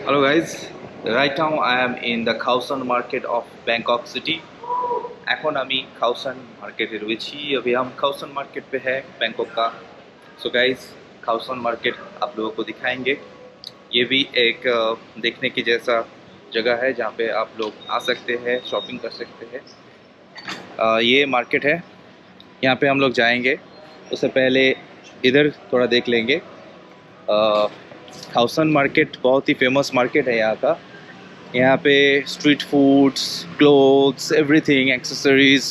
Hello guys, right now I am in the Khao San market of Bangkok city. এখন আমি खाउसन market रही अभी हम खाउसन मार्केट पे है बैंकॉक का. सो गाइस खाउसन मार्केट आप लोगों को दिखाएंगे. ये भी एक देखने की जैसा जगह है जहाँ पे आप लोग आ सकते हैं, शॉपिंग कर सकते हैं. ये मार्केट है, यहाँ पे हम लोग जाएंगे. उससे पहले इधर थोड़ा देख लेंगे. खाउसन मार्केट बहुत ही फेमस मार्केट है यहाँ का. यहाँ पे street foods, clothes, everything, accessories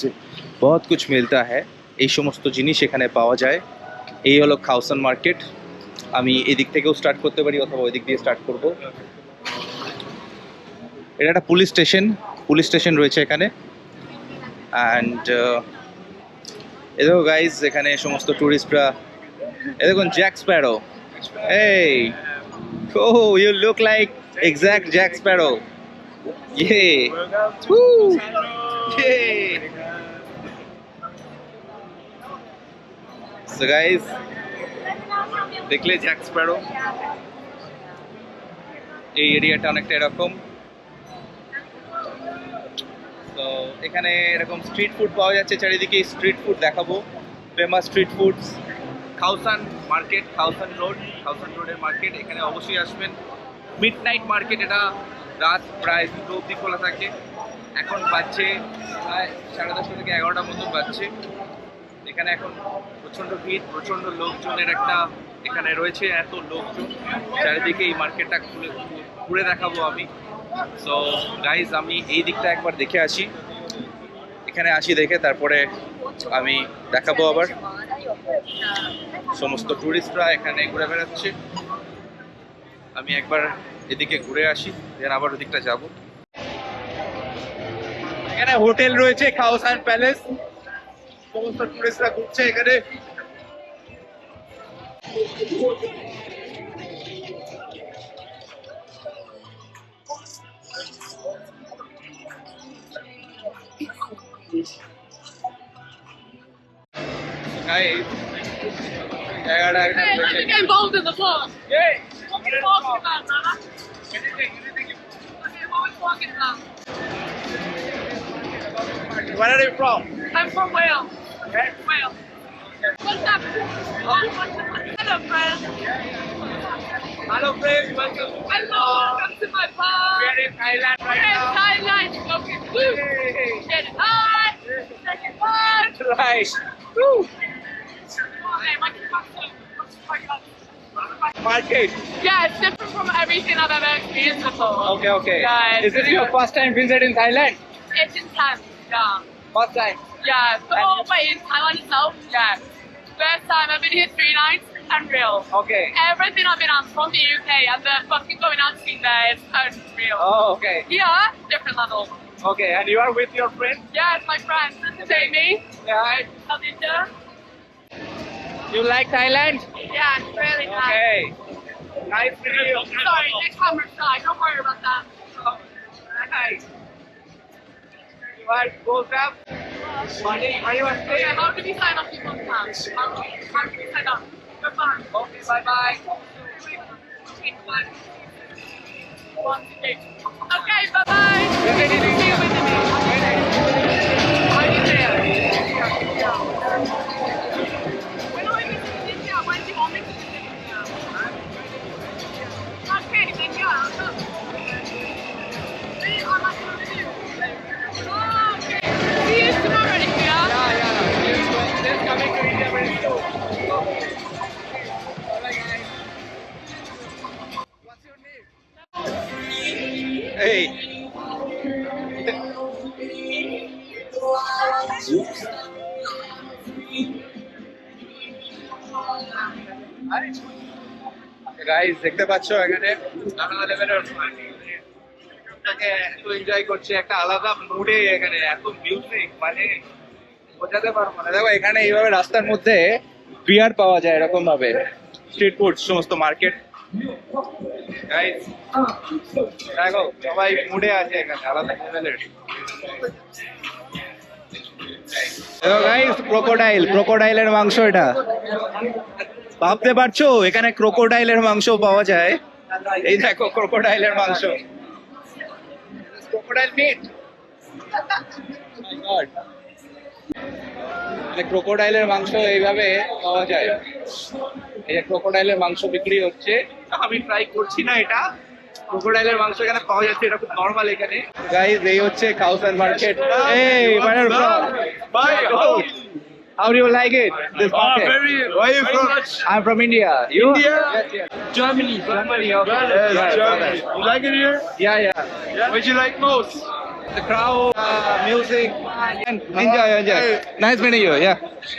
बहुत कुछ मिलता है. এই সমস্ত জিনিস এখানে পাওয়া যায়. এই হলো খাউসান মার্কেট. আমি এদিক থেকেও স্টার্ট করতে পারি অথবা ওই দিক দিয়ে স্টার্ট করব. এটা একটা পুলিশ স্টেশন রয়েছে এখানে. অ্যান্ড এ দেখো গাইজ, এখানে সমস্ত টুরিস্টরা. এ দেখুন জ্যাক স্প্যারো. এই ও you look like exact Jack Sparrow. Yay! Woo! Yay! So guys, দেখলে জ্যাক স্প্যারো. এই এরিয়াটা অনেকটা এরকম. তো এখানে এরকম স্ট্রিট ফুড পাওয়া যাচ্ছে চারিদিকে. স্ট্রিট ফুড দেখাবো, ফেমাস স্ট্রিট ফুডস. খাউসান মার্কেট, খাউসান রোডের মার্কেট. এখানে অবশ্যই আসবেন. মিড নাইট মার্কেট, এটা রাত প্রায় 2টো অবধি খোলা থাকে. এখন বাজছে প্রায় 10:30 থেকে 11টার মতো বাজছে. এখানে এখন প্রচণ্ড ভিড়, প্রচণ্ড লোকজনের একটা এখানে রয়েছে. এত লোকজন চারিদিকে. এই মার্কেটটা ঘুরে দেখাবো আমি. সো গাইজ, আমি এই দিকটা একবার দেখে আসি. এখানে আসি, দেখে তারপরে আমি দেখাবো. আবার সমস্ত টুরিস্টরা এখানে ঘুরে বেড়াচ্ছে. আমি একবার এদিকে ঘুরে আসি, দেন আবার ওদিকটা যাব. এখানে হোটেল রয়েছে খাওসান প্যালেস. সমস্ত টুরিস্টরা ঘুরছে এখানে. Get involved in the vlog. What are we talking about, brother? Okay, what are we talking about? Where are you from? I'm from Wales. Okay. Wales. What's up? Hello, friends. Hello friends, welcome. Hello, welcome to my We bar. are in Thailand We're right in now. Thailand. Okay, woo. Get it high. Take it high. Right. Woo. Hey, what's Market. Yeah, it's different from everything I've ever experienced before. Okay. Yeah, Is this your first time visiting Thailand? It's intense. Yeah. First time. Yeah, but wait, in Thailand itself, yeah. First time I've been here 3 nights, unreal. Okay. Everything I've been on from the UK and the fucking going out scene there is unreal. Oh, okay. Here, different level. Okay, and you are with your friend? Yeah, it's my friend. This is Amy. Yeah. Alinda. You like Thailand? Yeah, it's really nice. Okay. Nice meeting you. Sorry, the camera's shy. Don't worry about that. Nice. You are gold up? Money, are you Okay, how do we sign up people's plans? How do we sign up? Goodbye. Okay, bye-bye. Okay, bye. Okay, bye-bye. See you in the Are you there? When do I get to India? When do you want me to visit India? Okay, then yeah, I'll come. See, I'm not going to do. Oh, okay. See you tomorrow, India. Yeah. Just coming to India very soon. Alright, guys. What's your name? Hey. Guys, দেখতে পাচ্ছ এখানে নানা লেভেলের এত enjoy করছে. একটা আলাদা মুডে এখানে, এত মিউজিক, মানে বোঝাতে পারবো না. দেখো এখানে এইভাবে রাস্তার মধ্যে বিয়ার পাওয়া যায় এরকম ভাবে. স্ট্রিট ফুড, সমস্ত মার্কেট. গাইস দেখো সবাই মুডে আছে এখানে, আলাদা লেভেলের. দেখো গাইস, ক্রোকোডাইলের মাংস. এটা ভাবতে পারছো এখানে ক্রোকোডাইলের মাংস পাওয়া যায়. এই দেখো ক্রোকোডাইলের মাংস, ক্রোকোডাইল মিট। ক্রোকোডাইলের মাংস এইভাবে পাওয়া যায়। এই যে ক্রোকোডাইলের মাংস বিক্রি হচ্ছে, আমি ট্রাই করছি না এটা। ক্রোকোডাইলের মাংস এখানে পাওয়া যাচ্ছে, এটা খুব নরমাল এখানে। গাইস এই হচ্ছে কাউসান মার্কেট। এই where are you from? How do you like it? This market? Where are you from? I'm from India. You? India? Yes, yes. Germany. Germany. Okay. Yes, Yeah, Germany. brother. You like it here? Yeah, yeah. What you like most? The crowd, music, and enjoy. Nice meeting you. Yeah.